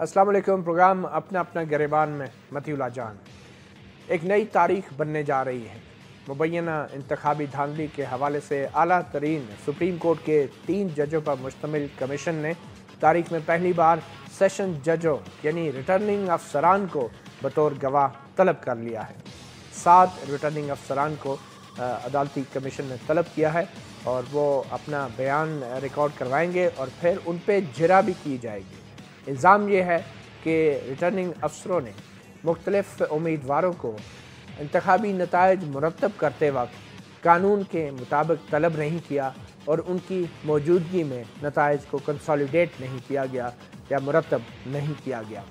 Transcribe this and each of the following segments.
अस्सलाम वालेकुम। प्रोग्राम अपना अपना गिरबान में मतीउल्लाह जान। एक नई तारीख बनने जा रही है। मुबैना इंतखाबी धांधली के हवाले से आला तरीन सुप्रीम कोर्ट के 3 जजों पर मुश्तमिल कमीशन ने तारीख में पहली बार सेशन जजों यानी रिटर्निंग अफसरान को बतौर गवाह तलब कर लिया है। 7 रिटर्निंग अफसरान को अदालती कमीशन ने तलब किया है और वो अपना बयान रिकॉर्ड करवाएंगे और फिर उन पर जिरा भी की जाएगी। इल्ज़ाम ये है कि रिटर्निंग अफसरों ने मुख्तलिफ उम्मीदवारों को इंतखाबी नताइज मुरतब करते वक्त कानून के मुताबिक तलब नहीं किया और उनकी मौजूदगी में नताइज को कंसोलिडेट नहीं किया गया या मुरतब नहीं किया गया।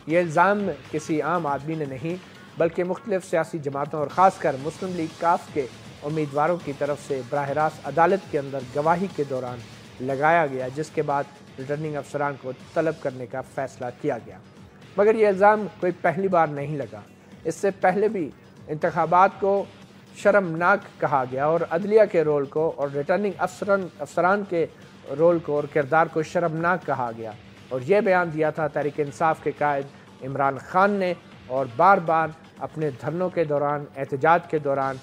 ये इल्ज़ाम किसी आम आदमी ने नहीं बल्कि मुख्तलिफ सियासी जमातों और ख़ासकर मुस्लिम लीग काफ के उम्मीदवारों की तरफ से बराह रास्त अदालत के अंदर गवाही के दौरान लगाया गया, जिसके बाद रिटर्निंग अफसरान को तलब करने का फ़ैसला किया गया। मगर ये इल्ज़ाम कोई पहली बार नहीं लगा। इससे पहले भी इंतखाबात को शर्मनाक कहा गया और अदलिया के रोल को और रिटर्निंग अफसरान के रोल को और किरदार को शर्मनाक कहा गया और ये बयान दिया था तहरीक इंसाफ के कायद इमरान खान ने। और बार बार अपने धरनों के दौरान, एहतजाज के दौरान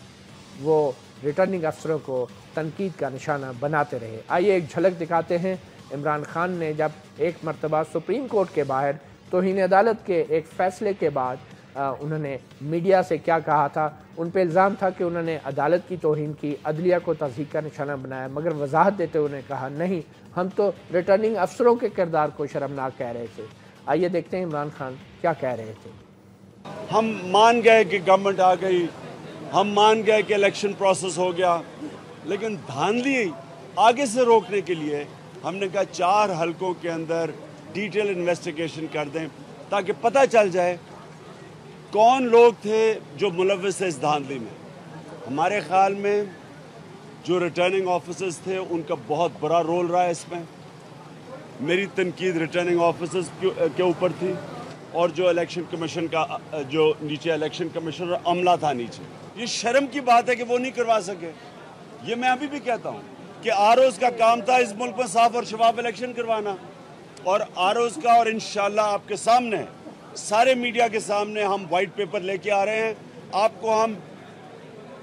वो रिटर्निंग अफसरों को तनकीद का निशाना बनाते रहे। आइए एक झलक दिखाते हैं इमरान खान ने जब एक मरतबा सुप्रीम कोर्ट के बाहर तौहीन अदालत के एक फ़ैसले के बाद उन्होंने मीडिया से क्या कहा था। उन पर इल्ज़ाम था कि उन्होंने अदालत की तौहीन की, अदलिया को तज़हीक का निशाना बनाया, मगर वजाहत देते हुए उन्होंने कहा नहीं, हम तो रिटर्निंग अफसरों के किरदार को शर्मनाक कह रहे थे। आइए देखते हैं इमरान खान क्या कह रहे थे। हम मान गए कि गवर्नमेंट आ गई, हम मान गए कि इलेक्शन प्रोसेस हो गया, लेकिन धांधली आगे से रोकने के लिए हमने कहा 4 हलकों के अंदर डिटेल इन्वेस्टिगेशन कर दें ताकि पता चल जाए कौन लोग थे जो मुलव्विस थे इस धांधली में। हमारे ख्याल में जो रिटर्निंग ऑफिसर्स थे उनका बहुत बड़ा रोल रहा है इसमें। मेरी तनकीद रिटर्निंग ऑफिसर्स के ऊपर थी और जो इलेक्शन कमीशन का जो नीचे इलेक्शन कमीशन और अमला था नीचे, ये शर्म की बात है कि वो नहीं करवा सके। ये मैं अभी भी कहता हूँ कि आरओज़ का काम था इस मुल्क में साफ और शफाफ इलेक्शन करवाना, और आरओज़ का, और इंशाल्लाह आपके सामने सारे मीडिया के सामने हम वाइट पेपर लेके आ रहे हैं। आपको हम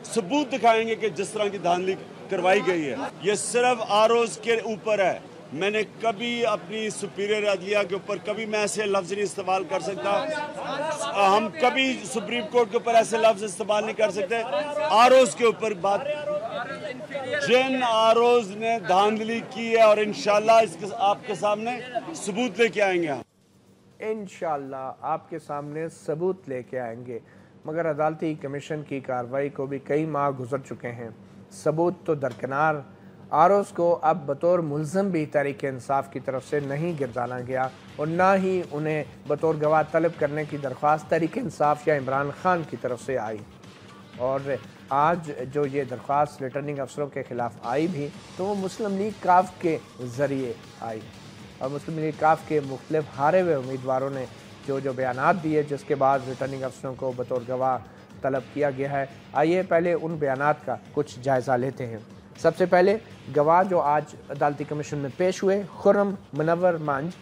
सबूत दिखाएंगे कि जिस तरह की धांधली करवाई गई है ये सिर्फ आरओज़ के ऊपर है। मैंने कभी अपनी सुपीरियर अदलिया के ऊपर कभी मैं ऐसे लफ्ज़ नहीं इस्तेमाल कर सकता। हम कभी सुप्रीम कोर्ट के ऊपर ऐसे लफ्ज़ इस्तेमाल नहीं कर सकते। आरओज़ के ऊपर बात, जिन आरओज़ ने धांधली की है, और इंशाल्लाह इसके आपके सामने सबूत लेके आएंगे। हम इंशाल्लाह आपके सामने सबूत लेके आएंगे। मगर अदालती कमीशन की कार्रवाई को भी कई माह गुजर चुके हैं, सबूत तो दरकिनार। आरओज़ को अब बतौर मुल्ज़म भी तहरीक इंसाफ की तरफ से नहीं गिरदाना गया और ना ही उन्हें बतौर गवाह तलब करने की दरख्वास्त तहरीक इंसाफ या इमरान खान की तरफ से आई। और आज जो ये दरख्वास्त रिटर्निंग अफसरों के ख़िलाफ़ आई भी तो वो मुस्लिम लीग काफ के ज़रिए आई और मुस्लिम लीग काफ के मुख्तलिफ हारे हुए उम्मीदवारों ने जो बयानात दिए, जिसके बाद रिटर्निंग अफसरों को बतौर गवाह तलब किया गया है। आइए पहले उन बयानात का कुछ जायज़ा लेते हैं। सबसे पहले गवाह जो आज अदालती कमीशन में पेश हुए, खुर्रम मुनव्वर मंज,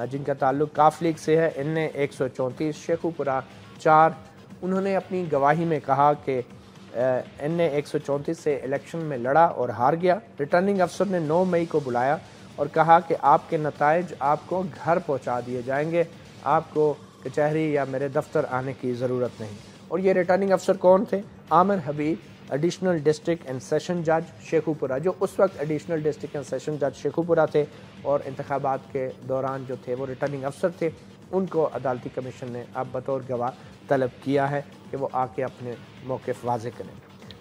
जिनका ताल्लुक काफ लीग से है, इनने 134 शेखुपुरा 4, उन्होंने अपनी गवाही में कहा कि इनने 134 से इलेक्शन में लड़ा और हार गया। रिटर्निंग अफसर ने 9 मई को बुलाया और कहा कि आपके नताइज आपको घर पहुंचा दिए जाएंगे, आपको कचहरी या मेरे दफ्तर आने की ज़रूरत नहीं। और ये रिटर्निंग अफसर कौन थे? आमिर हबीब, एडिशनल डिस्ट्रिक्ट एंड सेशन जज शेखुपुरा, जो उस वक्त एडिशनल डिस्ट्रिक्ट एंड सेशन जज शेखुपुरा थे और इंतखाबात के दौरान जो थे वो रिटर्निंग अफसर थे। उनको अदालती कमीशन ने अब बतौर गवाह तलब किया है कि वो आके अपने मौक़िफ़ वाज़े करें।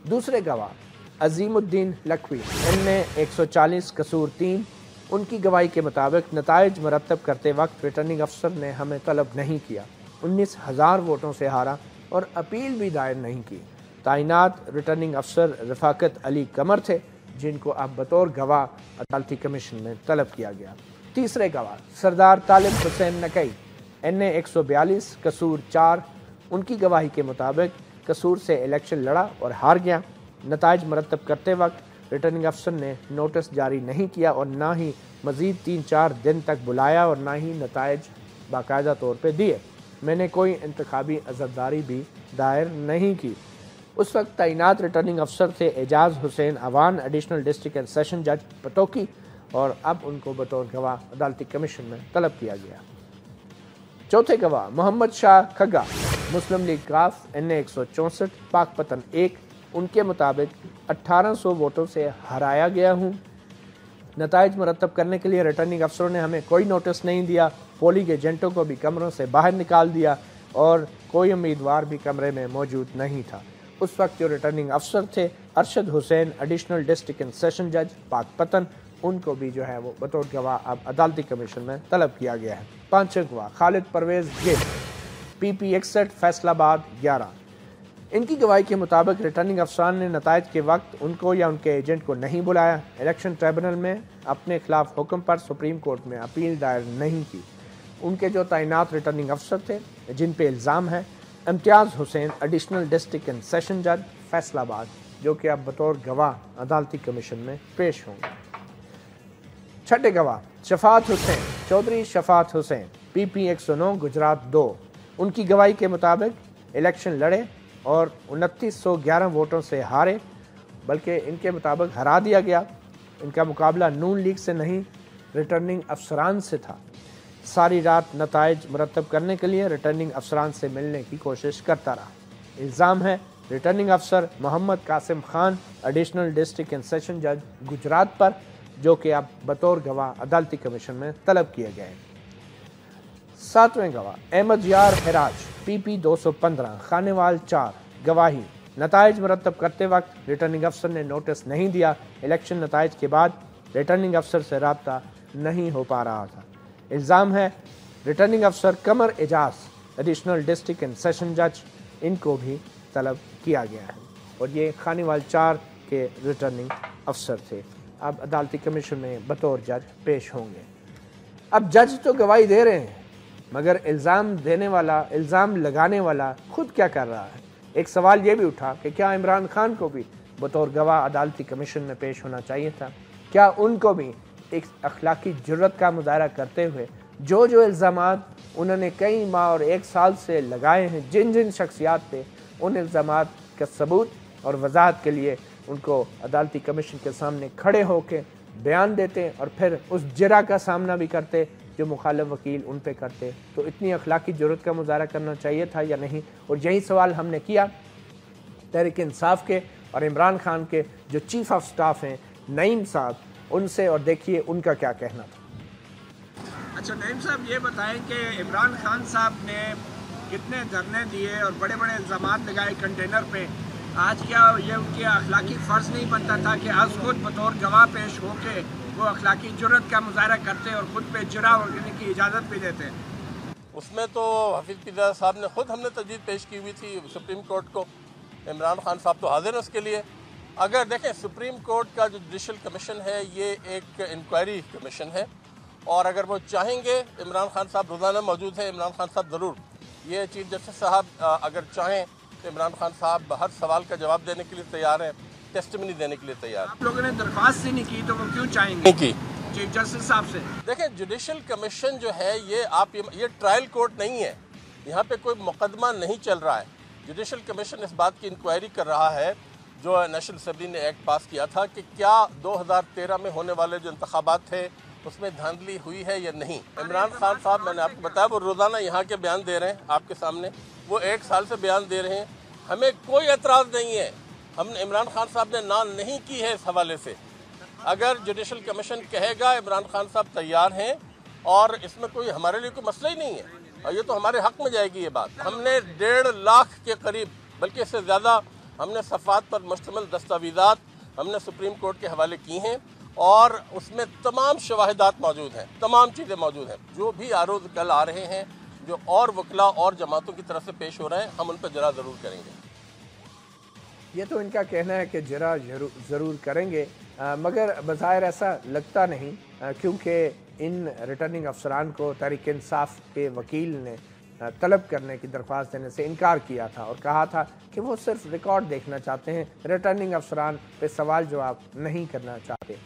दूसरे गवाह अज़ीमुद्दीन लखवी, इनने 140 कसूर 3, उनकी गवाही के मुताबिक नताइज मरतब करते वक्त रिटर्निंग अफसर ने हमें तलब नहीं किया, 19,000 वोटों से हारा और अपील भी दायर नहीं की। तैनात रिटर्निंग अफसर रफ़ाकत अली कमर थे, जिनको अब बतौर गवाह अदालती कमीशन में तलब किया गया। तीसरे गवाह सरदार तालिब हुसैन नकई, इनने 142 कसूर 4, उनकी गवाही के मुताबिक कसूर से इलेक्शन लड़ा और हार गया। नताइज मरतब करते वक्त रिटर्निंग अफसर ने नोटिस जारी नहीं किया और ना ही मज़ीद 3-4 दिन तक बुलाया और ना ही नताइज बाकायदा तौर पे दिए। मैंने कोई इंतखाबी अज़रदारी भी दायर नहीं की। उस वक्त तैनात रिटर्निंग अफसर थे Ejaz Hussain Awan, additional district and session जज पटोकी, और अब उनको बतौर गवाह अदालती कमीशन में तलब किया गया। चौथे गवाह मोहम्मद शाह खग्गा, मुस्लिम लीग काफ, NA 164, पाकपतन 1। उनके मुताबिक 1800 वोटों से हराया गया हूँ। नताइज मुरतब करने के लिए रिटर्निंग अफसरों ने हमें कोई नोटिस नहीं दिया। पोलिंग एजेंटों को भी कमरों से बाहर निकाल दिया और कोई उम्मीदवार भी कमरे में मौजूद नहीं था। उस वक्त जो रिटर्निंग अफसर थे Arshad Hussain, additional district and session जज पाकपतन, उनको भी जो है वो बतौर गवाह अब अदालती कमीशन में तलब किया गया है। पांचवें गवाह खालिद परवेज गिल, PP 61, फैसलाबाद 11। इनकी गवाही के मुताबिक रिटर्निंग अफसरान ने नताइज के वक्त उनको या उनके एजेंट को नहीं बुलाया। इलेक्शन ट्रिब्यूनल में अपने खिलाफ हुक्म पर सुप्रीम कोर्ट में अपील दायर नहीं की। उनके जो तैनात रिटर्निंग अफसर थे जिन पे इल्ज़ाम है Imtiaz Hussain, additional district and session जज फैसलाबाद, जो कि अब बतौर गवाह अदालती कमीशन में पेश होंगे। छठे गवाह शफात हुसैन, चौधरी शफात हुसैन, PP 109, गुजरात 2। उनकी गवाही के मुताबिक इलेक्शन लड़े और 2911 वोटों से हारे, बल्कि इनके मुताबिक हरा दिया गया। इनका मुकाबला नून लीग से नहीं रिटर्निंग अफसरान से था। सारी रात नताइज मुरतब करने के लिए रिटर्निंग अफसरान से मिलने की कोशिश करता रहा। इल्ज़ाम है रिटर्निंग अफसर Mohammad Qasim Khan, additional district and session जज गुजरात पर, जो कि अब बतौर गवाह अदालती कमीशन में तलब किए गए। सातवें गवाह अहमद यार हिराज, PP 215, खानेवाल 4। गवाही नताइज मुरतब करते वक्त रिटर्निंग अफसर ने नोटिस नहीं दिया। इलेक्शन नताइज के बाद रिटर्निंग अफसर से रब्ता नहीं हो पा रहा था। इल्ज़ाम है रिटर्निंग अफसर Qamar Ejaz, additional district and session जज, इनको भी तलब किया गया है और ये खानेवाल 4 के रिटर्निंग अफसर थे। अब अदालती कमीशन में बतौर जज पेश होंगे। अब जज तो गवाही दे रहे हैं, मगर इल्ज़ाम लगाने वाला खुद क्या कर रहा है? एक सवाल ये भी उठा कि क्या इमरान खान को भी बतौर गवाह अदालती कमीशन में पेश होना चाहिए था? क्या उनको भी एक अखलाकी जुर्रत का मुजाहरा करते हुए जो इल्ज़ामात उन्होंने कई माह और 1 साल से लगाए हैं जिन शख्सियात पे, उन इल्ज़ामात का सबूत और वजाहत के लिए उनको अदालती कमीशन के सामने खड़े होकर बयान देते और फिर उस जरा का सामना भी करते जो मुखालिफ वकील उन पे करते? तो इतनी अखलाकी जुर्रत का मुजाहरा करना चाहिए था या नहीं? और यही सवाल हमने किया तहरीक इंसाफ के और इमरान खान के जो चीफ ऑफ स्टाफ हैं नईम साहब, उनसे, और देखिए उनका क्या कहना था। अच्छा नईम साहब, ये बताएं कि इमरान खान साहब ने कितने धरने दिए और बड़े बड़े इल्ज़ामात लगाए कंटेनर पे, आज क्या ये उनके अखलाकी फ़र्ज़ नहीं बनता था कि आज खुद बतौर गवाह पेश होके वो अखलाकी जुर्रत का मुजाहरा करते और खुद पे जुरा करने की इजाज़त भी देते? उसमें तो हफीज़ पीदा साहब ने खुद हमने तजवीज़ पेश की हुई थी सुप्रीम कोर्ट को। इमरान खान साहब तो हाजिर हैं उसके लिए। अगर देखें सुप्रीम कोर्ट का जो जुडिशल कमीशन है ये एक इंक्वायरी कमीशन है और अगर वो चाहेंगे, इमरान खान साहब रोज़ाना मौजूद हैं, इमरान खान साहब ज़रूर, ये चीफ जस्टिस साहब अगर चाहें तो इमरान खान साहब हर सवाल का जवाब देने के लिए तैयार हैं, टेस्टिमनी देने के लिए तैयार। आप लोगों ने दरख्वास्त ही नहीं की तो वो क्यों चाहेंगे की चीफ जस्टिस साहब से? देखें जुडिशल कमीशन जो है ये ट्रायल कोर्ट नहीं है, यहाँ पे कोई मुकदमा नहीं चल रहा है। जुडिशल कमीशन इस बात की इंक्वायरी कर रहा है जो नेशनल असम्बली ने एक्ट पास किया था कि क्या 2013 में होने वाले जो इंतखाबात थे उसमें धांधली हुई है या नहीं। इमरान खान साहब, मैंने आपको बताया, वो रोज़ाना यहाँ के बयान दे रहे हैं आपके सामने, वो 1 साल से बयान दे रहे हैं। हमें कोई एतराज़ नहीं है, हमने इमरान खान साहब ने ना नहीं की है इस हवाले से। अगर जुडिशल कमीशन कहेगा इमरान खान साहब तैयार हैं और इसमें कोई हमारे लिए कोई मसला ही नहीं है और ये तो हमारे हक़ में जाएगी ये बात। हमने 1.5 लाख के करीब, बल्कि इससे ज़्यादा, हमने सफ़ात पर मुश्तमिल दस्तावेज़ात हमने सुप्रीम कोर्ट के हवाले की हैं और उसमें तमाम शवाहिदात मौजूद हैं, तमाम चीज़ें मौजूद हैं। जो भी आरोप कल आ रहे हैं, जो और वकला और जमातों की तरफ से पेश हो रहे हैं, हम उन पर जरा ज़रूर करेंगे। ये तो इनका कहना है कि जरा ज़रूर करेंगे, मगर बज़ाहिर ऐसा लगता नहीं, क्योंकि इन रिटर्निंग अफसरान को तहरीक इंसाफ के वकील ने तलब करने की दरख्वास्त देने से इनकार किया था और कहा था कि वो सिर्फ रिकॉर्ड देखना चाहते हैं, रिटर्निंग अफसरान पे सवाल जवाब नहीं करना चाहते।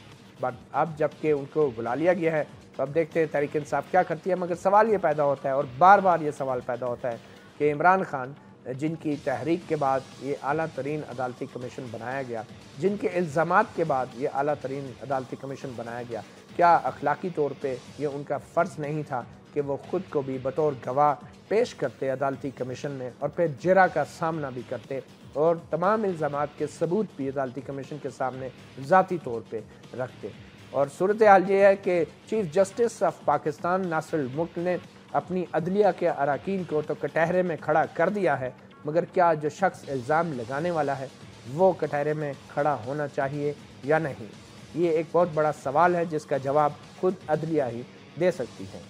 बट अब जबकि उनको बुला लिया गया है तो अब देखते हैं तहरीक इंसाफ क्या करती है। मगर सवाल ये पैदा होता है और बार बार ये सवाल पैदा होता है कि इमरान खान जिनकी तहरीक के बाद ये आला तरीन अदालती कमीशन बनाया गया, जिनके इल्ज़ामात के बाद ये आला तरीन अदालती कमीशन बनाया गया, क्या अखलाकी तौर पे ये उनका फ़र्ज़ नहीं था कि वो ख़ुद को भी बतौर गवाह पेश करते अदालती कमीशन में और फिर जरा का सामना भी करते और तमाम इल्ज़ामात के सबूत भी अदालती कमीशन के सामने ज़ाती तौर पे रखते। और सूरत हाल ये है कि chief justice of Pakistan Nasir Mulk ने अपनी अदलिया के अरकान को तो कटहरे में खड़ा कर दिया है, मगर क्या जो शख्स इल्ज़ाम लगाने वाला है वो कटहरे में खड़ा होना चाहिए या नहीं, ये एक बहुत बड़ा सवाल है जिसका जवाब खुद अदलिया ही दे सकती है।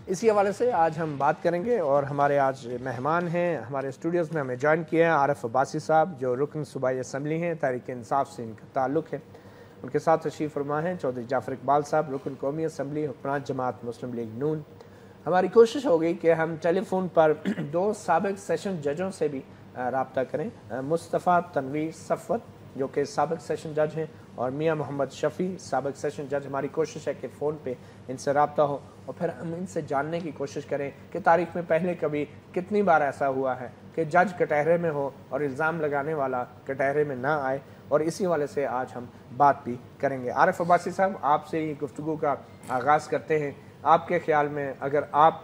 इसी हवाले से आज हम बात करेंगे और हमारे आज मेहमान हैं, हमारे स्टूडियोज़ में हमें ज्वाइन किए हैं आरिफ अब्बासी साहब जो रुकन सूबाई असम्बली हैं, तहरीक इंसाफ से इनका ताल्लुक़ है। उनके साथ तशरीफ़ फरमा हैं चौधरी जाफ़र इकबाल साहब, रुकन कौमी असम्बली, हुक्मरान जमात मुस्लिम लीग नून। हमारी कोशिश हो गई कि हम टेलीफोन पर 2 साबिक़ सेशन जजों से भी रब्ता करें, मुस्तफ़ा तनवीर सफ़वत जो कि साबिक़ सेशन जज हैं और मियाँ मोहम्मद शफ़ी साबिक़ सेशन जज। हमारी कोशिश है कि फ़ोन पे इनसे रब्ता हो और फिर हम इनसे जानने की कोशिश करें कि तारीख़ में पहले कभी कितनी बार ऐसा हुआ है कि जज कटहरे में हो और इल्ज़ाम लगाने वाला कटहरे में ना आए, और इसी वाले से आज हम बात भी करेंगे। आरिफ अब्बासी साहब, आपसे ही गुफ्तगू का आगाज़ करते हैं। आपके ख़्याल में अगर आप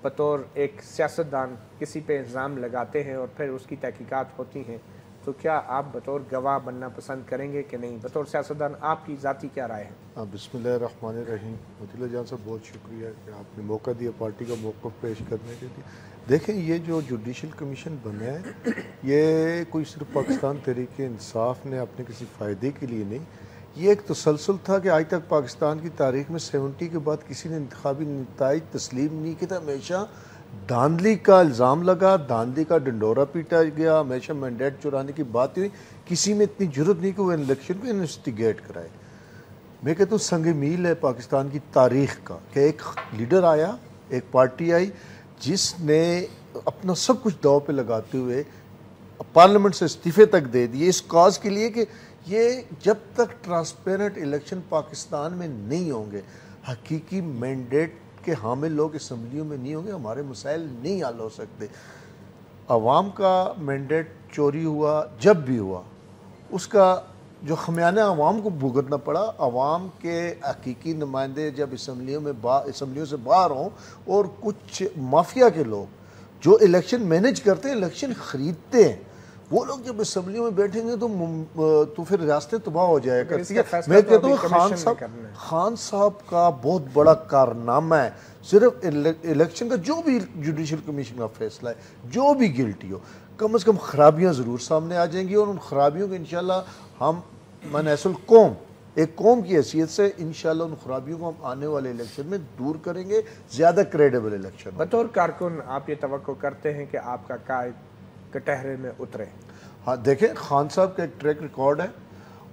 बतौर एक सियासतदान किसी पे इल्ज़ाम लगाते हैं और फिर उसकी तहकीकात होती हैं तो क्या आप बतौर गवाह बनना पसंद करेंगे कि नहीं? बतौर सियासतदान आपकी ज़ाती क्या राय है? बिस्मिल्लाहिर्रहमानिर्रहीम। वकील जान साहब बहुत शुक्रिया कि आपने मौका दिया पार्टी का मौक़िफ़ पेश करने के लिए। देखें, ये जो जुडिशल कमीशन बना है ये कोई सिर्फ पाकिस्तान तहरीक इंसाफ ने अपने किसी फ़ायदे के लिए नहीं, ये एक तसलसल था कि आज तक पाकिस्तान की तारीख़ में 70 के बाद किसी ने इंतखाबी नताइज तस्लीम नहीं किया था। हमेशा धांधली का इल्ज़ाम लगा, धांधली का डंडोरा पीटा गया, हमेशा मैंडेट चुराने की बात हुई, किसी में इतनी जरूरत नहीं कि वो इलेक्शन को इन्वेस्टिगेट कराए। मैं कहता हूँ संग मील है पाकिस्तान की तारीख़ का कि एक लीडर आया, एक पार्टी आई जिसने अपना सब कुछ दाव पे लगाते हुए पार्लियामेंट से इस्तीफ़े तक दे दिए इस काज के लिए कि ये जब तक ट्रांसपेरेंट इलेक्शन पाकिस्तान में नहीं होंगे, हकीकी मैंडेट के हामिल लोग असम्बलियों में नहीं होंगे, हमारे मसाइल नहीं हल हो सकते। अवाम का मैंडेट चोरी हुआ जब भी हुआ, उसका जो खमियाना अवाम को भुगतना पड़ा। अवाम के हकीकी नुमाइंदे जब असम्बलियों से बाहर हों और कुछ माफिया के लोग जो इलेक्शन मैनेज करते हैं, इलेक्शन ख़रीदते हैं, वो लोग जब असम्बलियों में बैठेंगे तो फिर रास्ते तबाह हो जाया करती है। मैं कहता हूँ खान साहब का बहुत बड़ा कारनामा है सिर्फ इलेक्शन का, जो भी जुडिशल कमीशन का फैसला है, जो भी गिल्टी हो, कम से कम खराबियाँ ज़रूर सामने आ जाएंगी और उन खराबियों को इंशाल्लाह हम मनैसुल कौम, एक कौम की हैसियत से इंशाल्लाह उन खराबियों को हम आने वाले इलेक्शन में दूर करेंगे, ज़्यादा क्रेडिबल इलेक्शन। बतौर कारकुन आप ये तवक्को करते हैं कि आपका कायद कटहरे में उतरे? हाँ, देखें, खान साहब का एक ट्रैक रिकॉर्ड है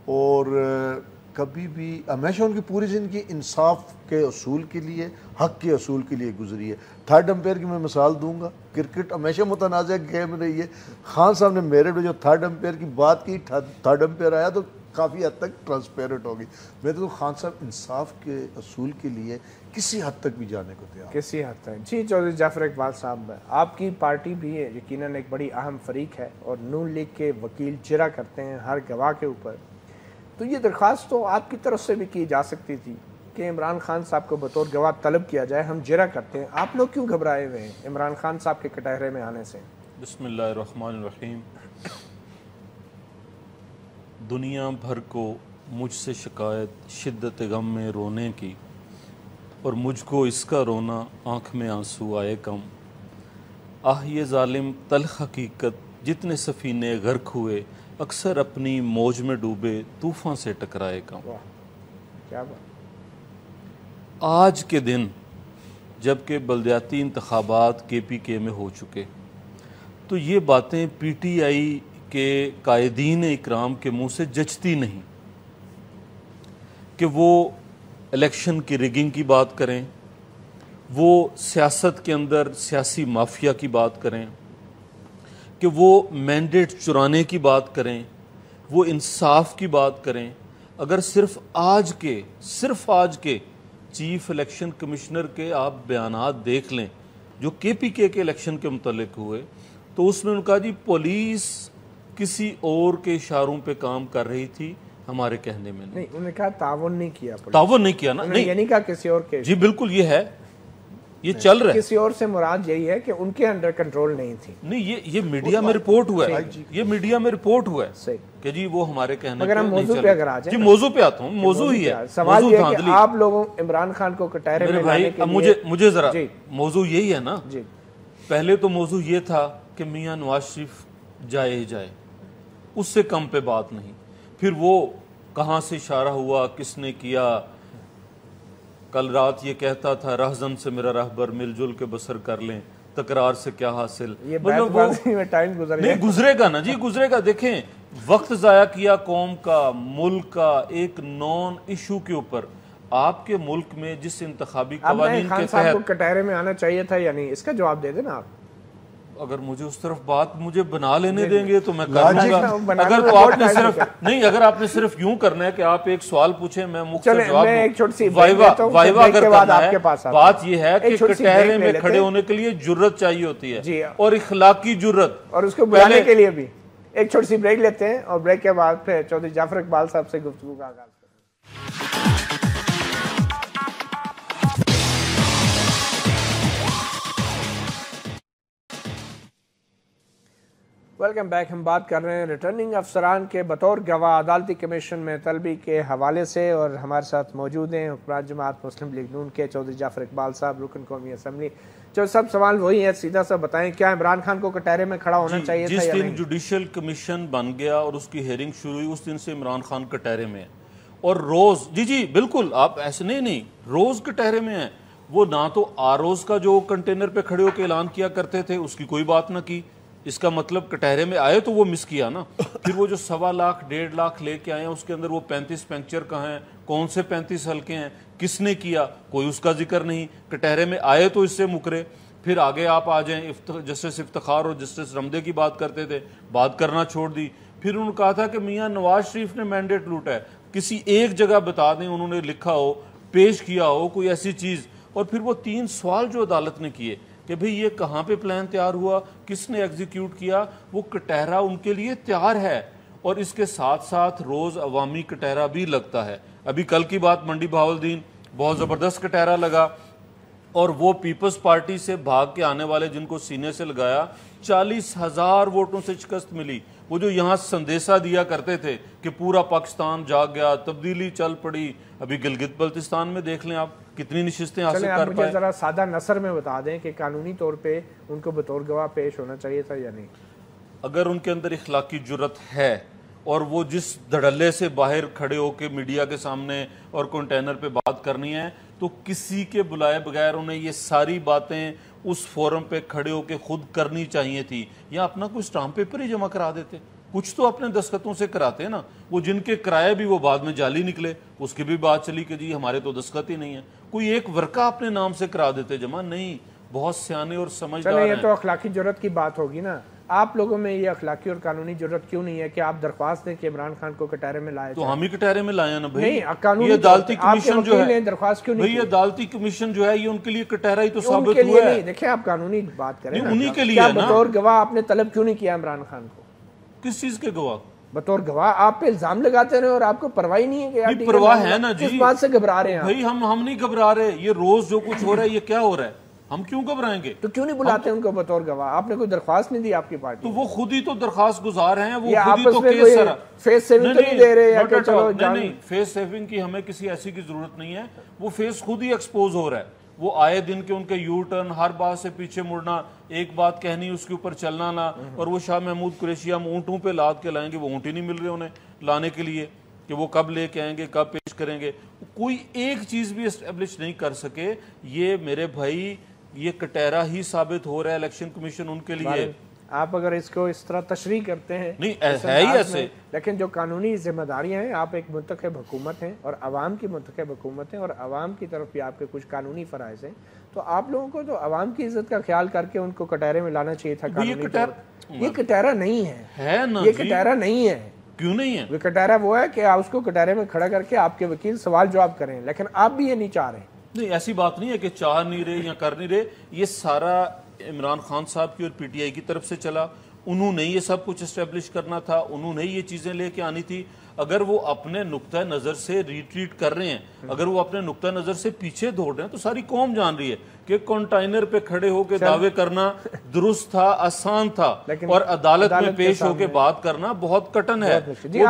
और कभी भी हमेशा उनकी पूरी ज़िंदगी इंसाफ के असूल के लिए, हक़ के असूल के लिए गुजरी है। थर्ड अंपायर की मैं मिसाल दूंगा, क्रिकेट हमेशा मुतनाज़ गेम रही है। खान साहब ने मेरिट में जो थर्ड अंपायर की बात की, थर्ड अंपायर आया तो काफ़ी हद तक ट्रांसपेरेंट होगी। मैं तो खान साहब इंसाफ के असूल के लिए किसी हद तक भी जाने को तैयार, किसी हद तक। जी चौधरी जाफ़र इकबाल साहब, आपकी पार्टी भी यकीनन एक बड़ी अहम फरीक है और नून लीग के वकील जिरा करते हैं हर गवाह के ऊपर, तो ये दरख्वास्त तो आपकी तरफ से भी की जा सकती थी कि इमरान खान साहब को बतौर गवाह तलब किया जाए, हम जिरा करते हैं। आप लोग क्यों घबराए हुए हैं इमरान खान साहब के कटहरे में आने से? बिस्मिल्लाहिर्रहमानिर्रहीम। दुनिया भर को मुझसे शिकायत शिद्दत गम में रोने की, और मुझको इसका रोना आँख में आंसू आए कम। आह ये जालिम तल्ख हकीकत, जितने सफ़ीने गर्क हुए, अक्सर अपनी मौज में डूबे, तूफ़ान से टकराए कम। क्या बात। आज के दिन जबकि बल्दियाती इंतखाबात KPK में हो चुके, तो ये बातें PTI के कायदीन इकराम के मुंह से जचती नहीं कि वो इलेक्शन की रिगिंग की बात करें, वो सियासत के अंदर सियासी माफिया की बात करें, कि वो मैंडेट चुराने की बात करें, वो इंसाफ की बात करें, اگر صرف آج کے چیف الیکشن کمشنر کے آپ بیانات دیکھ لیں جو KPK کے الیکشن کے متعلق ہوئے تو اس میں انہوں نے کہا جی پولیس کسی اور کے اشاروں پہ کام کر رہی تھی، ہمارے کہنے میں نہیں. انہوں نے کہا تعاون نہیں کیا، تعاون نہیں کیا نا، نہیں یہ نہیں کہا کسی اور کے. جی بالکل یہ ہے، یہ چل رہا ہے. کسی اور سے مراد یہی ہے کہ ان کے انڈر کنٹرول نہیں تھی. نہیں یہ میڈیا میں رپورٹ ہوا ہے، یہ میڈیا میں رپورٹ ہوا ہے صحیح کہ جی وہ ہمارے کہنے مگر ہم موضوع پہ اگر آ جائیں، جی موضوع پہ آتا ہوں، موضوع ہی ہے. سوال یہ ہے کہ آپ لوگوں عمران خان کو کٹہرے میں لانے کے لیے مجھے ذرا موضوع یہی ہے نا. جی پہلے تو موضوع یہ تھا کہ میاں نواز شریف جائے ہی جائے، اس سے کم پہ بات نہیں. پھر وہ کہاں سے اشارہ ہوا، کس نے کیا. کل رات یہ کہتا تھا رہزن سے میرا رہبر مل جل کے بسر کر لیں، تکرار سے کیا حاصل. یہ بیت بازی میں ٹائم گزرے گا نا جی، گزرے گا. دیکھیں وقت ضائع کیا قوم کا، ملک کا ایک نون ایشو کے اوپر. آپ کے ملک میں جس انتخابی قوانین کے تحت کو کٹہرے میں آنا چاہیے تھا یا نہیں، اس کا جواب دے دیں نا آپ. اگر مجھے اس طرف بات مجھے بنا لینے دیں گے تو میں کر لوں گا. اگر تو آپ نے صرف نہیں، اگر آپ نے صرف یوں کرنا ہے کہ آپ ایک سوال پوچھیں میں مختصر جواب دوں. وائوا اگر کرنا ہے، بات یہ ہے کہ کٹہرے میں کھڑے ہونے کے لیے جرت چاہیے ہوتی ہے اور اخلاقی جرت، اور اس کو بلانے کے لیے بھی. ایک چھوٹی سی بریک لیتے ہیں اور بریک کے بعد پھر چودھری جعفر اقبال صاحب سے گفتگو کا آغاز. Welcome back. ہم بات کر رہے ہیں ریٹرننگ افسران کے بطور گواہ عدالتی کمیشن میں طلبی کے حوالے سے، اور ہمارے ساتھ موجود ہیں حکمران جماعت مسلم لیگ نون کے چودھری جعفر اقبال صاحب، رکن قومی اسمبلی. جو سب سوال وہی ہے، سیدھا سا بتائیں کیا عمران خان کو کٹہرے میں کھڑا ہونا چاہیے تھا یا نہیں؟ جس دن جوڈیشل کمیشن بن گیا اور اس کی ہیئرنگ شروع ہوئی اس دن سے عمران خان کٹہرے میں ہے. اور روز جی بالکل آپ ایسے نہیں روز کٹہرے میں ہیں. وہ نہ تو آروز کا جو کنٹینر پہ کھڑے ہو کے اعلان کیا کرتے تھے اس کی کوئی بات نہ کی، اس کا مطلب کٹہرے میں آئے تو وہ مس کیا نا. پھر وہ جو 1.25 لاکھ 1.5 لاکھ لے کے آئے ہیں اس کے اندر وہ 35 پنکچر کہاں ہیں، کون سے 35 حلقے ہیں، کس نے کیا، کوئی اس کا ذکر نہیں. کٹہرے میں آئے تو اس سے مکرے. پھر آگے آپ آ جائیں، جسٹس افتخار اور جسٹس رمدے کی بات کرتے تھے، بات کرنا چھوڑ دی. پھر انہوں نے کہا تھا کہ میاں نواز شریف نے مینڈیٹ لوٹا ہے. کسی ایک جگہ بتا دیں انہوں نے لکھا ہو، پیش کیا ہو کوئی ایسی چیز. اور پھر وہ 3 سوال جو عدالت نے کیے کہ بھئی یہ کہاں پہ پلان تیار ہوا، کس نے ایگزیکیوٹ کیا، وہ کٹہرا ان کے لیے تیار ہے. اور اس کے ساتھ ساتھ روز عوامی کٹہرا بھی لگتا ہے. ابھی کل کی بات منڈی بہاولدین بہت زبردست کٹہرا لگا، اور وہ پیپلز پارٹی سے بھاگ کے آنے والے جن کو سینے سے لگایا 40,000 ووٹوں سے شکست ملی. وہ جو یہاں سندیسہ دیا کرتے تھے کہ پورا پاکستان جاگ گیا، تبدیلی چل پڑی. ابھی گلگت بلتستان میں دیکھ لیں آپ کتنی نشستیں حاصل کر پائے. مجھے ذرا سادہ نثر میں بتا دیں کہ قانونی طور پہ ان کو بطور گواہ پیش ہونا چاہیے تھا یا نہیں؟ اگر ان کے اندر اخلاقی جرت ہے اور وہ جس دھڑلے سے باہر کھڑے ہو کے میڈیا کے سامنے اور کنٹینر پہ بات کرنی ہے تو کسی کے بلائے بغیر انہیں یہ ساری باتیں اس فورم پہ کھڑے ہو کے خود کرنی چاہیے تھی، یا اپنا کوئی اسٹامپ پیپر ہی جمع کرا دیتے. کچھ تو اپنے دستخطوں سے کراتے ہیں نا. وہ جن کے کرائے بھی وہ بعد میں جعلی نکلے، اس کی بھی بات چلی کہ جی ہمارے تو دستخط ہی نہیں ہے. کوئی ایک ورقہ اپنے نام سے کرا دیتے جمع. نہیں، بہت سیانے اور سمجھدار ہیں. یہ تو اخلاقی جرت کی بات ہوگی نا. آپ لوگوں میں یہ اخلاقی اور قانونی جرت کیوں نہیں ہے کہ آپ درخواست دیں کہ عمران خان کو کٹہرے میں لائے؟ تو ہم ہی کٹہرے میں لائے نا بھائی. نہیں، یہ عدالتی کمیشن جو ہے درخواست کیوں نہیں؟ بھئی عدالتی کمیشن جو ہے یہ ان کے لیے کٹہرا ہی تو ثابت ہوا ہے. دیکھیں آپ قانونی بات کریں، انہی کے لیے نا. بطور گواہ آپ نے طلب کیوں نہیں کیا عمران خان کو؟ کس چیز کے گواہ؟ بطور گواہ آپ پہ الزام لگاتے رہے اور آپ کو پرواہ نہیں ہے کہ پرواہ ہے نا جی. کس بات سے گھبرا رہے ہیں بھائی ہم نہیں گھبرا رہے. یہ روز جو کچھ ہو رہا ہے یہ کیا ہو رہا ہے؟ ہم کیوں گھبرائیں گے؟ تو کیوں نہیں بلاتے ان کو بطور گواہ؟ آپ نے کوئی درخواست نہیں دی آپ کی پارٹی؟ تو وہ خود ہی تو درخواست گزار ہیں. وہ خود ہی تو کیس سر فیس سیونگ تو نہیں دے رہے یا کہ چلو نہیں، فیس سیونگ کی ہمیں کسی ایسی کی ضرورت نہیں ہے. وہ فیس خود ہی ایکسپوز ہو رہا ہے. وہ آئے دن کے ان کے یو ٹرن، ہر بات سے پیچھے مڑنا، ایک بات کہنی اس کے اوپر چلنا نہ. اور وہ شاہ محمود قریشی ہم اونٹوں پہ لاد کے لائیں گے، وہ اونٹ ہی نہیں مل رہے انہیں لانے کے لیے کہ وہ کب لے کے آئیں گے، کب پیش کریں گے. کوئی ایک چیز بھی اسٹیبلش نہیں کر سکے. یہ میرے بھائی یہ کٹہرا ہی ثابت ہو رہا ہے الیکشن کمیشن ان کے لیے. آپ اگر اس کو اس طرح تشریح کرتے ہیں نہیں ہے ہی ایسے، لیکن جو قانونی ذمہ داریاں ہیں، آپ ایک منتخب حکومت ہیں اور عوام کی منتخب حکومت ہیں اور عوام کی طرف بھی آپ کے کچھ قانونی فرائض ہیں، تو آپ لوگوں کو تو عوام کی عزت کا خیال کر کے ان کو کٹہرے میں لانا چاہیے تھا. یہ کٹہرا نہیں ہے، یہ کٹہرا نہیں ہے. کیوں نہیں ہے؟ کٹہرا وہ ہے کہ آپ اس کو کٹہرے میں کھڑا کر کے آپ کے وکیل سوال جواب کریں، لیکن آپ بھی یہ نہیں چاہ رہے. نہیں، ایسی بات نہیں ہے کہ چاہ نہیں رہے یا کر نہیں رہے. یہ سارا عمران خان صاحب کی اور پی ٹی آئی کی طرف سے چلا. انہوں نے یہ سب کچھ اسٹیبلش کرنا تھا، انہوں نے یہ چیزیں لے کے آنی تھی. اگر وہ اپنے نقطہ نظر سے ریٹریٹ کر رہے ہیں، اگر وہ اپنے نقطہ نظر سے پیچھے دوڑ رہے ہیں، تو ساری قوم جان رہی ہے کہ کنٹینر پہ کھڑے ہو کے دعوے کرنا درست تھا، آسان تھا، اور عدالت میں پیش ہو کے بات کرنا بہت کٹن ہے.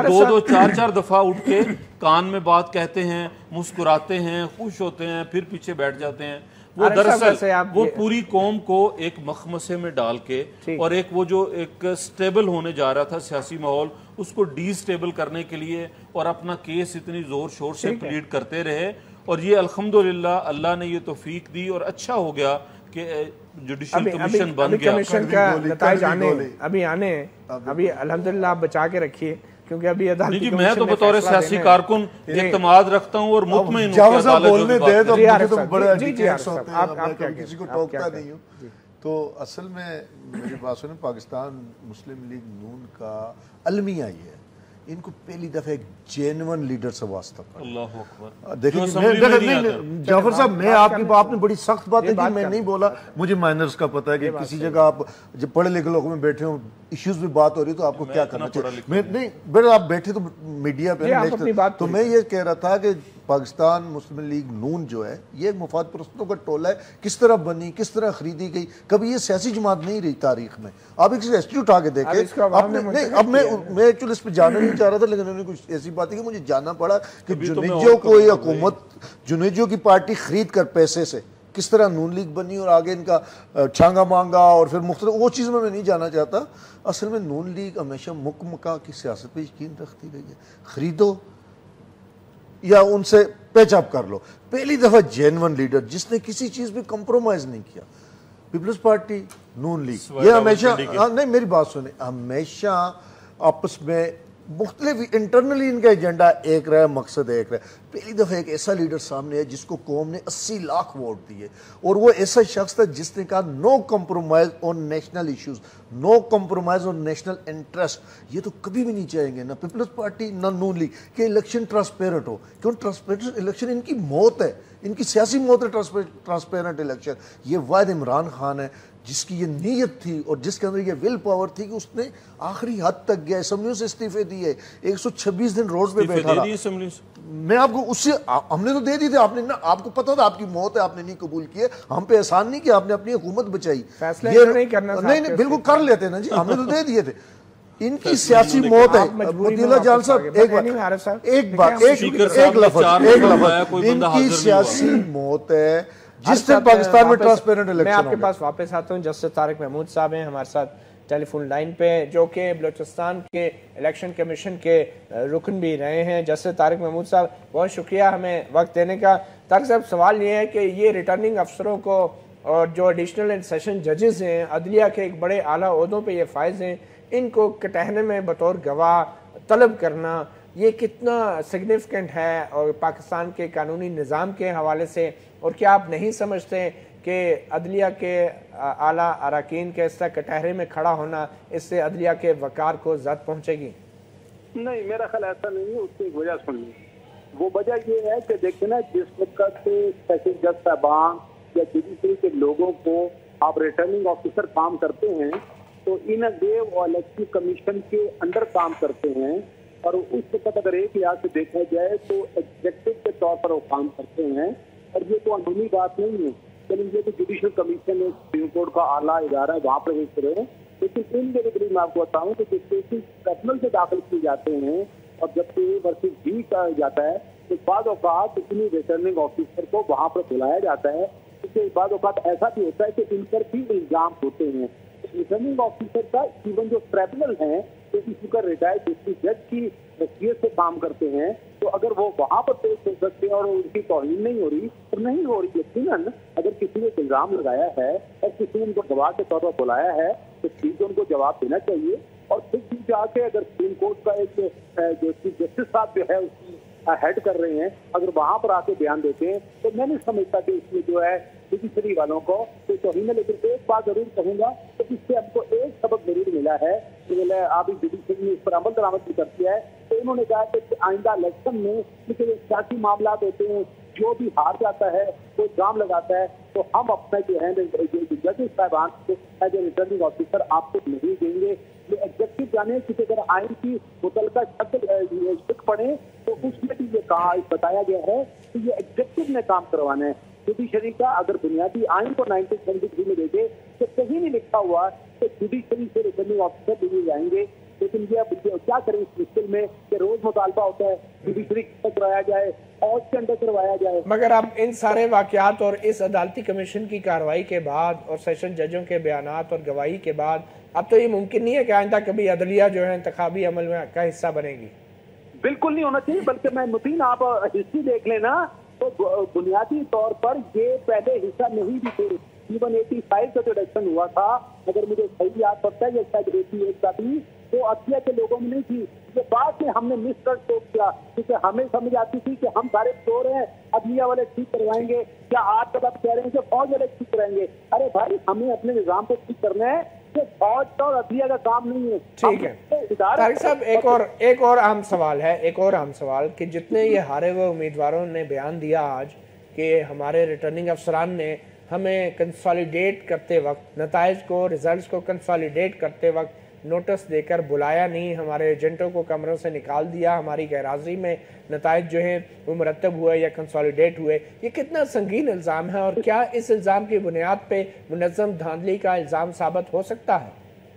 وہ دو چار دفعہ اٹھ کے کان میں بات کہتے ہیں، مسکراتے ہیں، خوش ہوتے ہیں، پھر پیچھے بیٹھ جاتے ہیں. وہ دراصل وہ پوری قوم کو ایک مخمسے میں ڈال کے اور ایک وہ جو ایک سٹیبل ہونے جا رہا تھا سیاسی ماحول، اس کو ڈی سٹیبل کرنے کے لیے اور اپنا کیس اتنی زور شور سے پلیڈ کرتے رہے. اور یہ الحمدللہ اللہ نے یہ توفیق دی اور اچھا ہو گیا کہ جوڈیشل کمیشن بن گیا. کمیشن کا نتائج ابھی الحمدللہ آپ بچا کے رکھیے، کیونکہ ابھی عدالتی جی میں تو بطور سیاسی کارکن اعتماد رکھتا ہوں اور مطمئن ہوں جاوید صاحب بولنے دے تو مجھے تو بڑے ڈیٹیلز ہوتے ہیں، آپ میں کسی کو ٹوکتا نہیں ہوں. تو اصل میں میری بات سنیں، پاکستان مسلم لیگ نون کا المیہ یہ ہے، ان کو پہلی دفعہ ایک جینون لیڈر سے واسطہ پڑا. اللہ اکبر. دیکھیں جعفر صاحب، میں آپ نے بڑی سخت بات ہے کہ میں نہیں بولا، مجھے مائنرز کا پتہ ہے کہ کسی جگہ آپ جب پڑھے لکھے لوگوں میں بیٹھے ہوں، ایشوز بھی بات ہو رہی تو آپ کو کیا کرنا چاہیے. میں نہیں بیٹا، آپ بیٹھے تو میڈیا پہ، تو میں یہ کہہ رہا تھا کہ پاکستان مسلم لیگ نون جو ہے یہ ایک مفاد پرستوں کا ٹولہ ہے. کس طرح بنی، کس طرح خریدی گئی، کبھی یہ سیاسی جماعت نہیں رہی تاریخ میں. آپ ایک ہسٹری اٹھا کے دیکھیں. اب میں ایکچولی اس پہ جانا نہیں چاہ رہا تھا، لیکن انہوں نے کچھ ایسی بات ہے کہ مجھے جانا پڑا کہ جنیجو کو یہ حکومت، جنیجو کی پارٹی خرید کر پیسے سے کس طرح نون لیگ بنی اور آگے ان کا چھانگا مانگا اور پھر مختلف وہ چیز میں نہیں جانا چاہتا. اصل میں نون لیگ ہمیشہ مکہ کی سیاست پہ یقین رکھتی گئی ہے. خریدو یا ان سے پیچ اپ کر لو. پہلی دفعہ جینون لیڈر جس نے کسی چیز پہ کمپرومائز نہیں کیا، پیپلز پارٹی، نون لیگ. یہ ہمیشہ نہیں، میری بات سنیں، ہمیشہ آپس میں مختلف انٹرنلی ان کا ایجنڈا ایک رہا ہے، مقصد ایک رہا ہے. پہلی دفعہ ایک ایسا لیڈر سامنے ہے جس کو قوم نے 80 لاکھ ووٹ دیے، اور وہ ایسا شخص تھا جس نے کہا no compromise on national issues, no compromise on national interest. یہ تو کبھی بھی نہیں چاہیں گے نہ پیپلز پارٹی نہ نون لیگ کہ الیکشن ٹرانسپیرنٹ ہو. کیوں ٹرانسپیرنٹ الیکشن ان کی موت ہے، ان کی سیاسی موت ہے ٹرانسپیرنٹ الیکشن. یہ واحد عمران خان ہے جس کی یہ نیت تھی اور جس کے اندر یہ ول پاور تھی کہ اس نے آخری حد تک گیا، اسمبلیوں سے استعفے دیے، 126 دن روڈ پہ بیٹھا رہا. میں آپ کو اس سے ہم نے تو دے دی تھی، آپ نے آپ کو پتا تھا آپ کی موت ہے، آپ نے نہیں قبول کیے. ہم پہ احسان نہیں کیا، آپ نے اپنی حکومت بچائی. نہیں بالکل کر لیتے نا جی، ہم نے تو دے دیے تھے. ان کی سیاسی موت ہے. مدیلہ جان صاحب ایک لفظ ان کی سیاسی موت ہے جس سے پاکستان میں ٹرانسپیرنٹ الیکشن. میں آپ کے پاس واپس آتا ہوں. جسٹس طارق محمود صاحب ہیں ہمارے ساتھ ٹیلی فون لائن پہ، جو کہ بلوچستان کے الیکشن کمیشن کے رکن بھی رہے ہیں. جسٹس طارق محمود صاحب بہت شکریہ ہمیں وقت دینے کا. طارق صاحب سوال یہ ہے کہ یہ ریٹرننگ افسروں کو اور جو ایڈیشنل اینڈ سیشن ججز ہیں، عدلیہ کے ایک بڑے اعلیٰ عہدوں پہ یہ فائز ہیں، ان کو کٹہرے میں بطور گواہ طلب کرنا یہ کتنا سگنیفیکنٹ ہے اور پاکستان کے قانونی نظام کے حوالے سے؟ اور کیا آپ نہیں سمجھتے کہ عدلیہ کے اعلیٰ اراکین کے اس طرح کٹہرے میں کھڑا ہونا اس سے عدلیہ کے وقار کو زد پہنچے گی؟ نہیں، میرا خیال ایسا نہیں ہے. اس کی ایک وجہ سنیے. وہ وجہ یہ ہے کہ دیکھیں نا، جس وقت سیشن جج صاحبان یا جوڈیشری کے لوگوں کو آپ ریٹرننگ آفیسر کام کرتے ہیں تو ان وے وہ الیکشن کمیشن کے انڈر کام کرتے ہیں، اور اس وقت اگر ایک لحاظ سے دیکھا جائے تو ایگزیکٹو کے طور پر وہ کام کرتے ہیں. اور یہ تو قانونی بات نہیں ہے، لیکن یہ تو جوڈیشل کمیشن ہے، سپریم کورٹ کا اعلیٰ ادارہ ہے، وہاں پر کرے. لیکن ان کے قریب میں آپ کو بتاؤں کہ جو کیسز پیپل سے داخل کیے جاتے ہیں اور جب اے ورسز بی کہا جاتا ہے تو بعض اوقات اتنی ریٹرننگ آفیسر کو وہاں پر بلایا جاتا ہے. اس کے بعض اوقات ایسا بھی ہوتا ہے کہ ان پر بھی الزام ہوتے ہیں. ریٹرننگ آفیسر کا ایون جو ٹریبونل ہیں تو اسی کا ریٹائرڈ ڈسٹرکٹ جج کی حیثیت سے کام کرتے ہیں، تو اگر وہ وہاں پر پیش ہو سکتے ہیں اور ان کی توہین نہیں ہو رہی اور نہیں ہو رہی، یقیناً اگر کسی نے الزام لگایا ہے اور کسی نے ان کو گواہ کے طور پر بلایا ہے تو ٹھیک ہے، ان کو جواب دینا چاہیے. اور پھر بھی جا کے اگر سپریم کورٹ کا ایک جو چیف جسٹس صاحب جو ہے اس کی ہیڈ کر رہے ہیں، اگر وہاں پر آ کے بیان دیتے ہیں تو میں نہیں سمجھتا کہ اس میں جو ہے جوڈیشری والوں کو کوئی توہین ہے. لیکن ایک بات ضرور کہوں گا کہ اس سے ہم کو ایک سبق ضرور ملا ہے एक्सेप्टेबल है, अभी जुडिशरी ने इस पर अमल दरामद भी कर दिया है। तो उन्होंने कहा कि आइंदा इलेक्शन में सियासी मामला होते हैं, जो भी हार जाता है वो इल्जाम लगाता है, तो हम अपना जो है जजेस साहबान को एज ए रिटर्निंग ऑफिसर आपको नहीं देंगे। ये एग्जेक्टिव जाने कि अगर आइन की मुतलका शब्द पढ़े तो उसमें भी ये कहा बताया गया है कि ये एग्जेक्टिव ने काम करवाना है। जुडिशरी का अगर बुनियादी आइन को 1973 में देखे तो कहीं नहीं लिखा हुआ कि जुडिशरी से रिटर्निंग ऑफिसर दिए जाएंगे। लेकिन ये क्या करें इस मुश्किल में कि रोज मुतालबा होता है जुडिशरी के करवाया जाए, फौज के अंदर करवाया जाए। मगर अब इन सारे वाकयात और इस अदालती कमीशन की कार्रवाई के बाद और सेशन जजों के बयानात और गवाही के बाद अब तो ये मुमकिन नहीं है कि आइंदा कभी अदलिया जो है इंतखाबी अमल में का हिस्सा बनेगी। बिल्कुल नहीं होना चाहिए, बल्कि मैं मुतीन आप हिस्ट्री देख लेना तो बुनियादी तौर पर ये पहले हिस्सा नहीं भी थे। इवन 85 का जो इलेक्शन हुआ था, अगर मुझे सही याद पड़ता है, या शायद 88 का भी, तो अदलिया के लोगों में नहीं थी। ये बाद में हमने मिसकंस्ट्रक्ट किया, क्योंकि हमें समझ आती थी कि हम सारे चोर हैं, अदलिया वाले ठीक करवाएंगे, या आज तक आप कह रहे हैं कि फौज वाले ठीक कराएंगे। अरे भाई, हमें अपने निजाम को ठीक करना है, फौज और अदलिया का काम नहीं है। ठीक है तारिक साहब, एक और अहम सवाल है, एक और अहम सवाल कि जितने ये हारे हुए उम्मीदवारों ने बयान दिया आज कि हमारे रिटर्निंग अफसरान ने हमें कंसोलिडेट करते वक्त नताइज को, रिजल्ट्स को कंसोलिडेट करते वक्त नोटिस देकर बुलाया नहीं, हमारे एजेंटों को कमरों से निकाल दिया, हमारी गैरहाजिरी में नताइज जो हैं वो मुरतब हुए या कंसोलिडेट हुए, ये कितना संगीन इल्ज़ाम है और क्या इस इल्ज़ाम की बुनियाद पे मुनज़्ज़म धांधली का इल्ज़ाम साबित हो सकता है?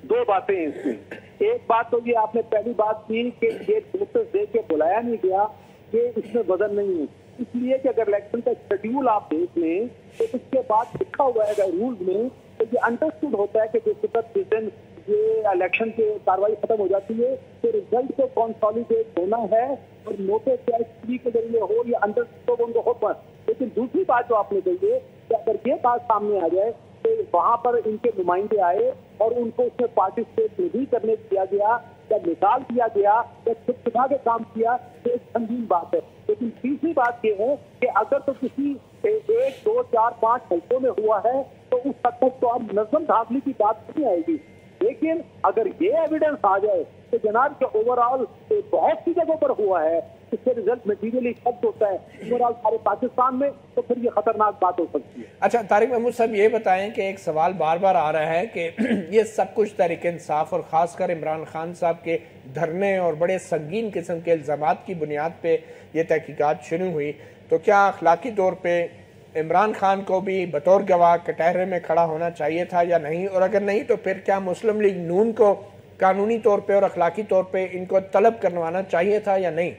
दो बातें हैं इसमें। एक बात तो ये आपने पहली बात की कि ये नोटिस दे के बुलाया नहीं गया, ये इसमें वजन नहीं है। इसलिए कि अगर इलेक्शन का शेड्यूल आप देख लें तो उसके बाद लिखा हुआ है रूल्स में, तो ये अंडरस्टूड होता है कि जिस दिन ये इलेक्शन की कार्रवाई खत्म हो जाती है तो रिजल्ट को कंसोलिडेट होना है और नोटिस के जरिए हो या अंडरस्टूड उनको हो पर। लेकिन दूसरी बात जो आपने कही है कि अगर ये बात सामने आ जाए तो वहां पर इनके नुमाइंदे आए और उनको उसमें पार्टिसिपेट नहीं करने दिया गया या निकाल दिया गया या छुपछुपा के काम किया, तो एक संगीन बात है। लेकिन तीसरी बात ये है कि अगर तो किसी 1, 2, 4, 5 हल्कों में हुआ है तो उस हद तक तो अब नज़म धांधली की बात नहीं आएगी। लेकिन अगर ये एविडेंस आ जाए तो जनाब के ओवरऑल बहुत सी जगहों पर हुआ है, इससे रिजल्ट मटीरियली खत्म होता है ओवरऑल सारे पाकिस्तान में, तो फिर ये खतरनाक बात हो सकती है। अच्छा तारिक महमूद साहब, ये बताएं कि एक सवाल बार बार आ रहा है कि ये सब कुछ तहरीक इंसाफ और ख़ासकर इमरान खान साहब के धरने और बड़े संगीन किस्म के इल्ज़ामात की बुनियाद पे ये तहकीकात शुरू हुई, तो क्या अखलाकी तौर पर इमरान खान को भी बतौर गवाह कटहरे में खड़ा होना चाहिए था या नहीं? और अगर नहीं तो फिर क्या मुस्लिम लीग नून को कानूनी तौर पे और अखलाकी तौर पे इनको तलब करवाना चाहिए था या नहीं?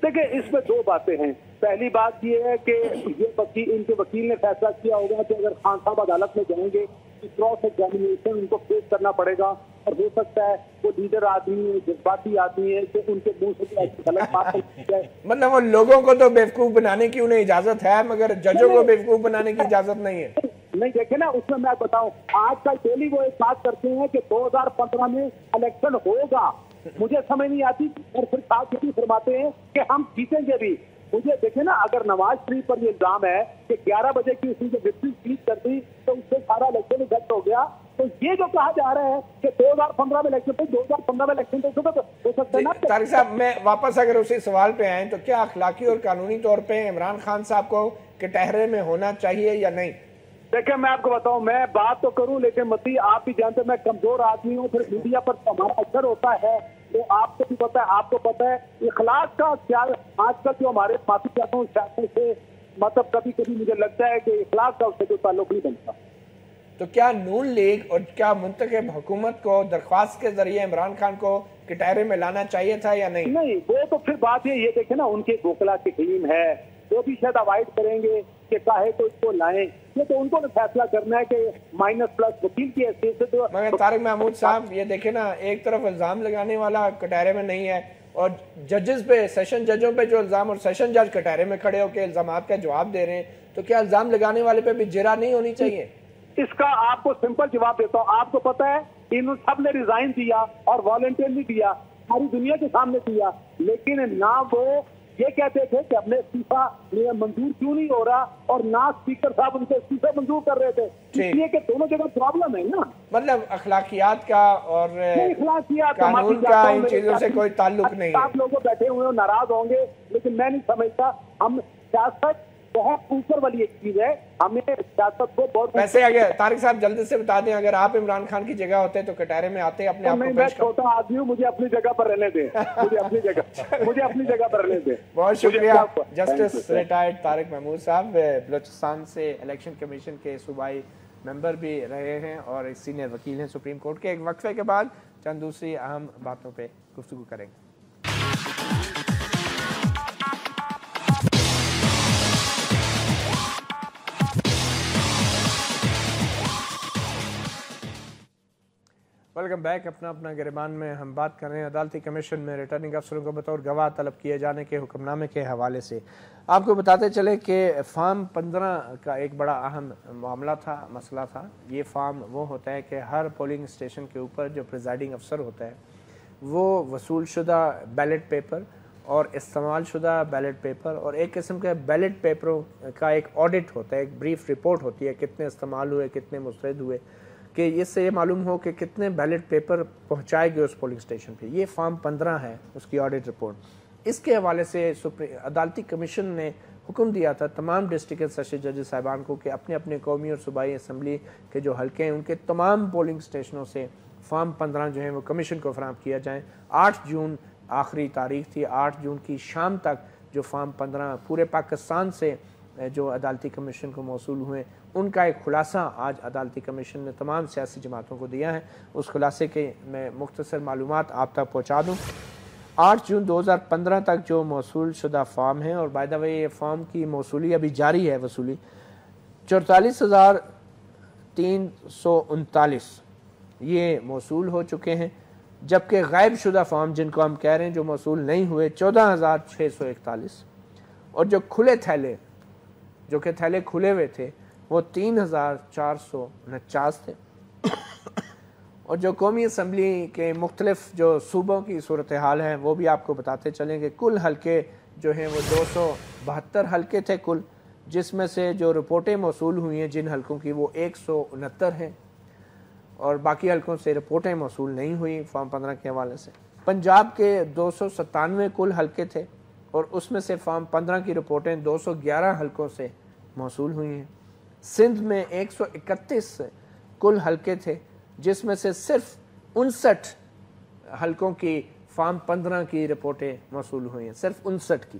देखिए, इसमें दो बातें हैं। पहली बात ये है कि ये इनके वकील ने फैसला किया होगा कि अगर खान साहब अदालत में जाएंगे क्रॉस एग्जामिनेशन उनको फेस करना पड़ेगा, और हो सकता है वो लीडर आदमी है, जज्बाती आदमी है कि उनके मुंह से गलत बात जाए। मतलब वो लोगों को तो बेवकूफ बनाने की उन्हें इजाजत है, मगर जजों को बेवकूफ बनाने की इजाजत नहीं है। नहीं, देखे ना, उसमें मैं बताऊं, आजकल डेली वो एक बात करते हैं कि 2015 में इलेक्शन होगा। मुझे समझ नहीं आती, और फिर साथ ही फरमाते हैं कि हम जीतेंगे भी। मुझे देखे ना, अगर नवाज शरीफ पर ये इल्जाम है कि 11 बजे की उसने विक्ट्री स्पीच कर दी तो उससे सारा इलेक्शन गलत हो गया, तो ये जो कहा जा रहा है कि 2015 में इलेक्शन, तो 2015 में इलेक्शन तो हो सकता है ना। तारिक साहब, मैं वापस अगर उसी सवाल पे आए तो क्या अखलाकी और कानूनी तौर पे इमरान खान साहब को कटहरे में होना चाहिए या नहीं? देखिए, मैं आपको बताऊं, मैं बात तो करूं लेकिन मती आप भी जानते हैं मैं कमजोर आदमी हूं, फिर मीडिया पर हमारा असर होता है, तो आपको भी पता है, आपको पता है इखलाक का क्या आजकल जो हमारे माफी चाहता हूँ सियासत से, मतलब कभी कभी मुझे लगता है कि इखलाक का उससे कोई ताल्लुक नहीं बनता। तो क्या नून लीग और क्या मुंतखब हुकूमत को दरख्वास्त के जरिए इमरान खान को कटहरे में लाना चाहिए था या नहीं? नहीं, वो तो फिर बात ये देखे ना, उनके वकला की टीम है, वो भी शायद अवॉइड करेंगे कि चाहे तो इसको लाएं, ये तो उनको फैसला करना है कि माइनस प्लस वकील की हैसियत से। तो मगर तारिक महमूद साहब, ये देखे ना, एक तरफ इल्जाम लगाने वाला कटहरे में नहीं है और जजेस पे, सेशन जजों पे जो इल्जाम, और सेशन जज कटहरे में खड़े होकर इल्जामात का जवाब दे रहे हैं, तो क्या इल्जाम लगाने वाले पे भी जिरा नहीं होनी चाहिए? इसका आपको सिंपल जवाब देता हूँ। आपको पता है इन सब ने रिजाइन दिया और वॉलंटियरली दिया, सारी दुनिया के सामने दिया, लेकिन ना वो یہ کہتے تھے کہ ہمیں استعفا منظور کیوں نہیں ہو رہا اور نہ اسپیکر صاحب ان سے استعفا منظور کر رہے تھے، اس لیے کہ دونوں جگہ پرابلم ہے نا. مطلب اخلاقیات کا اور اخلاقیات قانون کا ان چیزوں سے کوئی تعلق نہیں ہے. آپ لوگ بیٹھے ہوئے ناراض ہوں گے، لیکن میں نہیں سمجھتا. ہم سیاست بہت اوپر والی ایک چیز ہے، ہمیں سیاست کو بہت. ویسے اگر طارق صاحب جلدی سے بتا دیں، اگر آپ عمران خان کی جگہ ہوتے تو کٹہرے میں آتے اپنے آپ کو میں چھوٹا آدمی ہوں، مجھے اپنی جگہ پر رہنے دیں، مجھے اپنی جگہ پر رہنے دیں. بہت شکریہ جسٹس ریٹائرڈ طارق محمود صاحب، بلوچستان سے الیکشن کمیشن کے صوبائی ممبر بھی رہے ہیں اور سینئر وکیل ہیں سپریم کورٹ کے. ایک وقفے کے بعد چند دوسری اہم باتوں پہ گفتگو کریں گے. Welcome back. اپنا گریبان میں ہم بات کر رہے ہیں عدالتی کمیشن میں ریٹرننگ افسروں کو بطور گواہ طلب کیے جانے کے حکم نامے کے حوالے سے. آپ کو بتاتے چلے کہ فارم 15 کا ایک بڑا اہم معاملہ تھا، مسئلہ تھا. یہ فارم وہ ہوتا ہے کہ ہر پولنگ اسٹیشن کے اوپر جو پریزائڈنگ افسر ہوتا ہے وہ وصول شدہ بیلٹ پیپر اور استعمال شدہ بیلٹ پیپر اور ایک قسم کے بیلٹ پیپروں کا ایک آڈٹ ہوتا ہے، ایک بریف رپورٹ ہوتی ہے کتنے استعمال ہوئے، کتنے مسترد ہوئے، کہ اس سے یہ معلوم ہو کہ کتنے بیلٹ پیپر پہنچائے گئے اس پولنگ اسٹیشن پہ. یہ فارم 15 ہے اس کی آڈٹ رپورٹ. اس کے حوالے سے عدالتی کمیشن نے حکم دیا تھا تمام ڈسٹرکٹ اینڈ سیشن ججز صاحبان کو کہ اپنے اپنے قومی اور صوبائی اسمبلی کے جو حلقے ہیں ان کے تمام پولنگ اسٹیشنوں سے فارم 15 جو ہیں وہ کمیشن کو فراہم کیا جائیں. 8 جون آخری تاریخ تھی. 8 جون کی شام تک جو فارم 15 پورے پاکستان سے جو عدالتی کمیشن کو موصول ہوئے ان کا ایک خلاصہ آج عدالتی کمیشن نے تمام سیاسی جماعتوں کو دیا ہے. اس خلاصے کے میں مختصر معلومات آپ تک پہنچا دوں. 8 جون 2015 تک جو موصول شدہ فارم ہیں، اور بائی دا وے یہ فارم کی موصولی ابھی جاری ہے، وصولی 44,339 یہ موصول ہو چکے ہیں، جبکہ غائب شدہ فارم جن کو ہم کہہ رہے ہیں جو موصول نہیں ہوئے 14,641، اور جو کھلے تھیلے جو کہ تھیلے کھلے ہوئے تھے وہ 3,449 تھے. اور جو قومی اسمبلی کے مختلف جو صوبوں کی صورتحال ہے وہ بھی آپ کو بتاتے چلیں کہ کل حلقے جو ہیں وہ 272 حلقے تھے کل، جس میں سے جو رپورٹیں موصول ہوئی ہیں جن حلقوں کی وہ 169 ہیں، اور باقی حلقوں سے رپورٹیں موصول نہیں ہوئی فارم 15 کے حوالے سے. پنجاب کے 297 کل حلقے تھے اور اس میں سے فارم 15 کی رپورٹیں 211 حلقوں سے موصول ہوئی ہیں. سندھ میں 131 کل حلقے تھے جس میں سے صرف 59 حلقوں کی فارم 15 کی رپورٹیں موصول ہوئی ہیں، صرف 59 کی.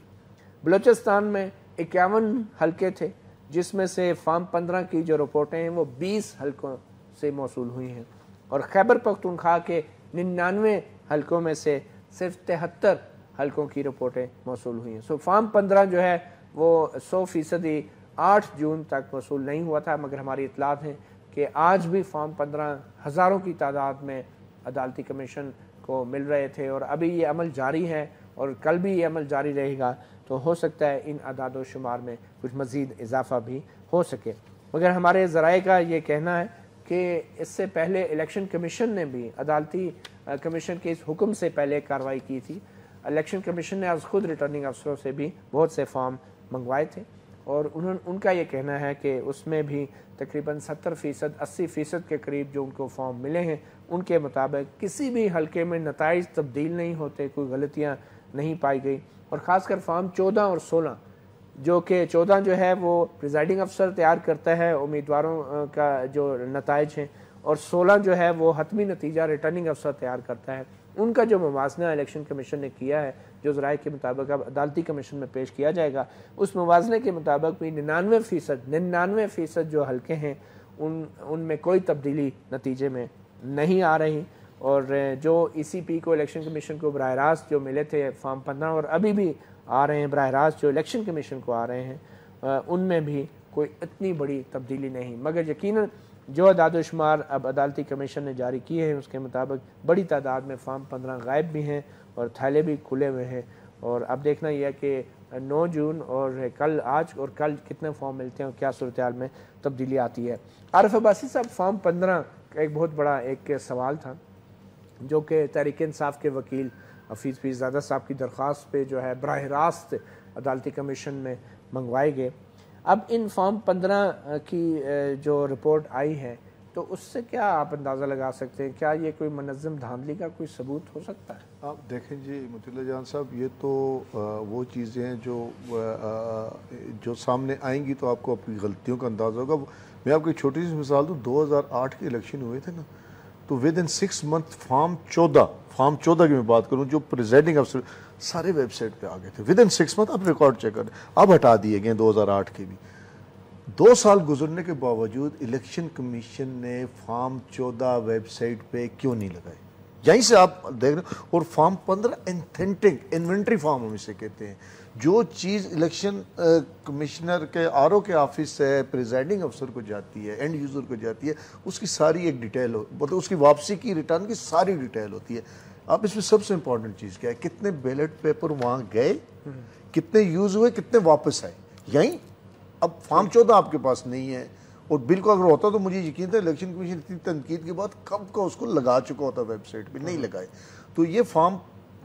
بلوچستان میں 51 حلقے تھے جس میں سے فارم 15 کی جو رپورٹیں ہیں وہ 20 حلقوں سے موصول ہوئی ہیں، اور خیبر پختونخوا کے 99 حلقوں میں سے صرف 73 حلقوں کی رپورٹیں موصول ہوئی ہیں. سو فارم 15 جو ہے وہ 100% 8 جون تک موصول نہیں ہوا تھا، مگر ہماری اطلاعات ہیں کہ آج بھی فارم 15 ہزاروں کی تعداد میں عدالتی کمیشن کو مل رہے تھے، اور ابھی یہ عمل جاری ہے اور کل بھی یہ عمل جاری رہے گا. تو ہو سکتا ہے ان اعداد و شمار میں کچھ مزید اضافہ بھی ہو سکے. مگر ہمارے ذرائع کا یہ کہنا ہے کہ اس سے پہلے الیکشن کمیشن نے بھی عدالتی کمیشن کے اس حکم سے پہلے کارروائی کی تھی. الیکشن کمیشن نے از خود ریٹرننگ افسروں سے بھی بہت سے فارم منگوائے تھے، اور ان کا یہ کہنا ہے کہ اس میں بھی تقریباً 70% 80% کے قریب جو ان کو فارم ملے ہیں ان کے مطابق کسی بھی حلقے میں نتائج تبدیل نہیں ہوتے، کوئی غلطیاں نہیں پائی گئی. اور خاص کر فارم 14 اور 16 جو کہ 14 جو ہے وہ پریزائڈنگ افسر تیار کرتا ہے امیدواروں کا جو نتائج ہیں، اور 16 جو ہے وہ حتمی نتیجہ ریٹرننگ افسر تیار کرتا ہے. ان کا جو موازنہ الیکشن کمیشن نے کیا ہے جو ذرائع کے مطابق اب عدالتی کمیشن میں پیش کیا جائے گا، اس موازنے کے مطابق بھی 99% جو حلقے ہیں ان میں کوئی تبدیلی نتیجے میں نہیں آ رہی. اور جو ای سی پی کو الیکشن کمیشن کو براہ راست جو ملے تھے فارم 15 اور ابھی بھی آ رہے ہیں براہ راست جو الیکشن کمیشن کو آ رہے ہیں ان میں بھی کوئی اتنی بڑی تبدیلی نہیں. مگر یقیناً جو اعداد و شمار اب عدالتی کمیشن نے جاری کیے ہیں اس کے مطابق بڑی تعداد میں فارم 15 غائب بھی ہیں اور تھیلے بھی کھلے ہوئے ہیں. اور اب دیکھنا یہ ہے کہ 9 جون اور آج اور کل کتنے فارم ملتے ہیں اور کیا صورتحال میں تبدیلی آتی ہے. عارف عباسی صاحب، فارم 15 کا ایک بہت بڑا ایک سوال تھا جو کہ تحریک انصاف کے وکیل حفیظ پیرزادہ صاحب کی درخواست پہ جو ہے براہ راست عدالتی کمیشن میں منگوائے گئے. اب ان فارم 15 کی جو رپورٹ آئی ہے تو اس سے کیا آپ اندازہ لگا سکتے ہیں, کیا یہ کوئی منظم دھاندلی کا کوئی ثبوت ہو سکتا ہے؟ آپ دیکھیں جی مطیع اللہ جان صاحب, یہ تو وہ چیزیں ہیں جو سامنے آئیں گی تو آپ کو اپنی غلطیوں کا اندازہ ہوگا. میں آپ کو ایک چھوٹی سی مثال دوں, 2008 کے الیکشن ہوئے تھے نا, تو ود ان 6 منتھ فارم 14 کی میں بات کروں جو پریزائڈنگ افسر سارے ویب سائٹ پہ آ گئے تھے ود ان 6 منتھ. اب ریکارڈ چیک کریں, اب ہٹا دیے گئے 2008 کے بھی. 2 سال گزرنے کے باوجود الیکشن کمیشن نے فارم 14 ویب سائٹ پہ کیوں نہیں لگائے؟ یہیں سے آپ دیکھ رہے ہیں. اور فارم 15 انتھینٹک انوینٹری فارم ہم اسے کہتے ہیں, جو چیز الیکشن کمشنر کے RO کے آفس سے پریزائڈنگ افسر کو جاتی ہے, اینڈ یوزر کو جاتی ہے, اس کی ساری ایک ڈیٹیل مطلب اس کی واپسی کی ریٹرن کی ساری ڈیٹیل ہوتی ہے. اب اس میں سب سے امپورٹنٹ چیز کیا ہے, کتنے بیلٹ پیپر وہاں گئے, کتنے یوز ہوئے, کتنے واپس آئے. یہیں اب فارم 14 آپ کے پاس نہیں ہے, اور بل کو اگر ہوتا تو مجھے یقین تھا الیکشن کمیشن اتنی تنقید کے بعد کب کا اس کو لگا چکا ہوتا ویب سائٹ پہ, نہیں لگائے. تو یہ فارم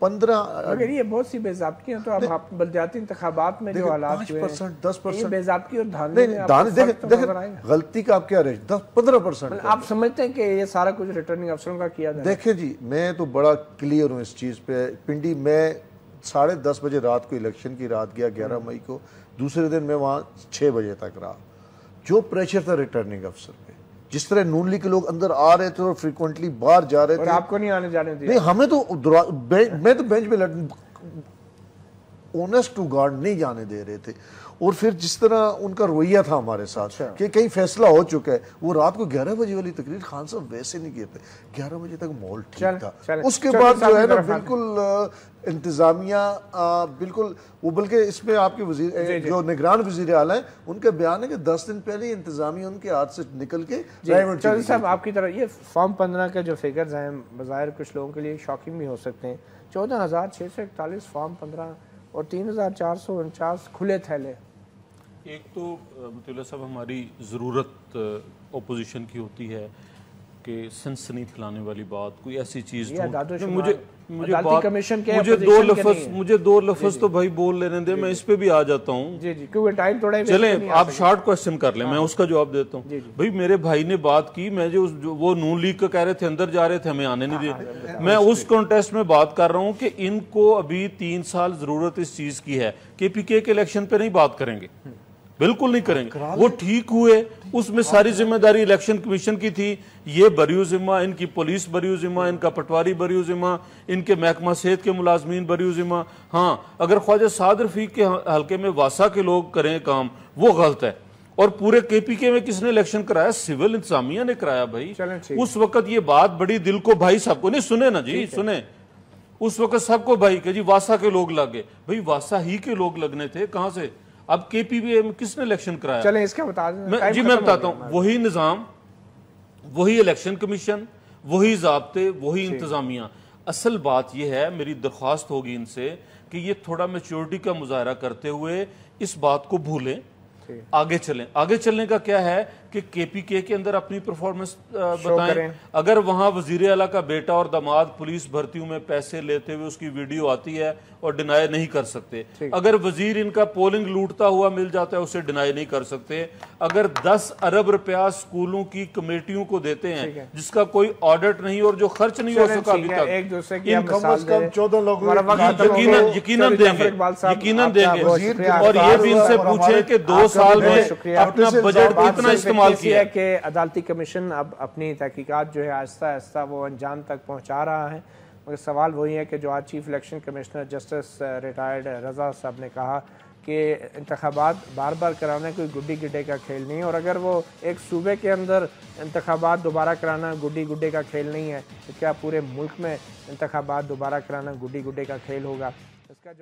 15 اگر یہ بہت سی بے ضابطگی ہیں تو اب بلدیاتی انتخابات میں جو حالات ہوئے 5% 10% یہ بے ضابطگی اور دھاندلی میں آپ کو فرق تو نظر آئے گا. غلطی کا آپ کیا رہے 10-15%. آپ سمجھتے ہیں کہ یہ سارا کچھ ریٹرننگ افسروں کا کیا جائے؟ دیکھیں جی میں تو بڑا کلیئر ہوں اس چیز پہ. پنڈی میں 10:30 بجے رات کو الیکشن کی رات گیا 11 مئی کو, دوسرے دن میں وہاں 6 بجے تک رہا. جو پریشر تھا ریٹرننگ افسر پہ, جس طرح نون لیگ کے لوگ اندر آ رہے تھے اور فریکوینٹلی باہر جا رہے تھے, اور آپ کو نہیں آنے جانے دیا؟ نہیں, ہمیں تو میں تو بینچ پہ اونسٹ ٹو گارڈ نہیں جانے دے رہے تھے. اور پھر جس طرح ان کا رویہ تھا ہمارے ساتھ کہ کہیں فیصلہ ہو چکا ہے, وہ رات کو 11 بجے والی تقریر خان صاحب ویسے نہیں کہتے, 11 بجے تک ماحول ٹھیک تھا. اس کے بعد جو ہے نا بالکل انتظامیہ بالکل وہ, بلکہ اس میں آپ کے وزیر جو نگران وزیر اعلیٰ ہیں ان کا بیان ہے کہ 10 دن پہلے انتظامیہ ان کے ہاتھ سے نکل کے. چودھری صاحب آپ کی طرح یہ فارم 15 کے جو فگرز ہیں بظاہر کچھ لوگوں کے لیے شاکنگ بھی ہو سکتے ہیں. 14,641 فارم 15 اور 3,449 کھلے تھیلے. ایک تو مطیع اللہ صاحب ہماری ضرورت اپوزیشن کی ہوتی ہے کہ سنسنی پھیلانے والی بات, کوئی ایسی چیز مجھے 2 لفظ تو بھائی بول لینے دیں, میں اس پہ بھی آ جاتا ہوں. جی کیونکہ ٹائم تھوڑا, چلیں آپ شارٹ کوسچن کر لیں, میں اس کا جواب دیتا ہوں. بھائی میرے بھائی نے بات کی, میں جو وہ نون لیگ کا کہہ رہے تھے اندر جا رہے تھے ہمیں آنے نہیں دے, میں اس کانٹیسٹ میں بات کر رہا ہوں کہ ان کو ابھی 3 سال ضرورت اس چیز کی ہے. KPK کے الیکشن پہ نہیں بات کریں گے, بالکل نہیں کریں گے. وہ ٹھیک ہوئے, اس میں ساری ذمہ داری الیکشن کمیشن کی تھی, یہ بریو ذمہ, ان کی پولیس بریو ذمہ, ان کا پٹواری بریو ذمہ, ان کے محکمہ صحت کے ملازمین بریو ذمہ. ہاں اگر خواجہ سعد رفیق کے حلقے میں واسا کے لوگ کریں کام وہ غلط ہے. اور پورے KPK میں کس نے الیکشن کرایا؟ سول انتظامیہ نے کرایا بھائی. اس وقت یہ بات بڑی دل کو بھائی صاحب کو نہیں سنے نا جی, سنے اس وقت سب کو بھائی کہ جی واسا کے لوگ لگ گئے. بھائی واسا ہی کے لوگ لگنے تھے, کہاں سے؟ اب KPK میں کس نے الیکشن کرایا؟ چلیں اس کا بتا دیں. جی میں بتاتا ہوں, وہی نظام, وہی الیکشن کمیشن, وہی ضابطے, وہی انتظامیہ. اصل بات یہ ہے, میری درخواست ہوگی ان سے کہ یہ تھوڑا میچورٹی کا مظاہرہ کرتے ہوئے اس بات کو بھولیں, آگے چلیں. آگے چلنے کا کیا ہے کہ KPK کے اندر اپنی پرفارمنس بتائیں. اگر وہاں وزیر اعلیٰ کا بیٹا اور داماد پولیس بھرتیوں میں پیسے لیتے ہوئے اس کی ویڈیو آتی ہے اور ڈینائی نہیں کر سکتے. اگر وزیر ان کا پولنگ لوٹتا ہوا مل جاتا ہے اسے ڈینائی نہیں کر سکتے. اگر 10 ارب روپیہ سکولوں کی کمیٹیوں کو دیتے ہیں جس کا کوئی آڈٹ نہیں اور جو خرچ نہیں ہو سکا ابھی تک, ایک دوسرے کی کم از کم 14 لوگ یقیناً دیں گے. اور یہ بھی ان سے پوچھیں کہ 2 سال میں اپنا بجٹ کتنا استعمال کیا کہ عدالتی کمیشن اب اپنی تحقیقات جو ہے آہستہ آہستہ وہ انجام تک پہنچا رہا ہے. مگر سوال وہی ہے کہ جو آج chief election commissioner justice retired Raza صاحب نے کہا کہ انتخابات بار بار کرانا کوئی گڈی گڈے کا کھیل نہیں, اور اگر وہ ایک صوبے کے اندر انتخابات دوبارہ کرانا گڈی گڈے کا کھیل نہیں ہے تو کیا پورے ملک میں انتخابات دوبارہ کرانا گڈی گڈے کا کھیل ہوگا؟ اس کا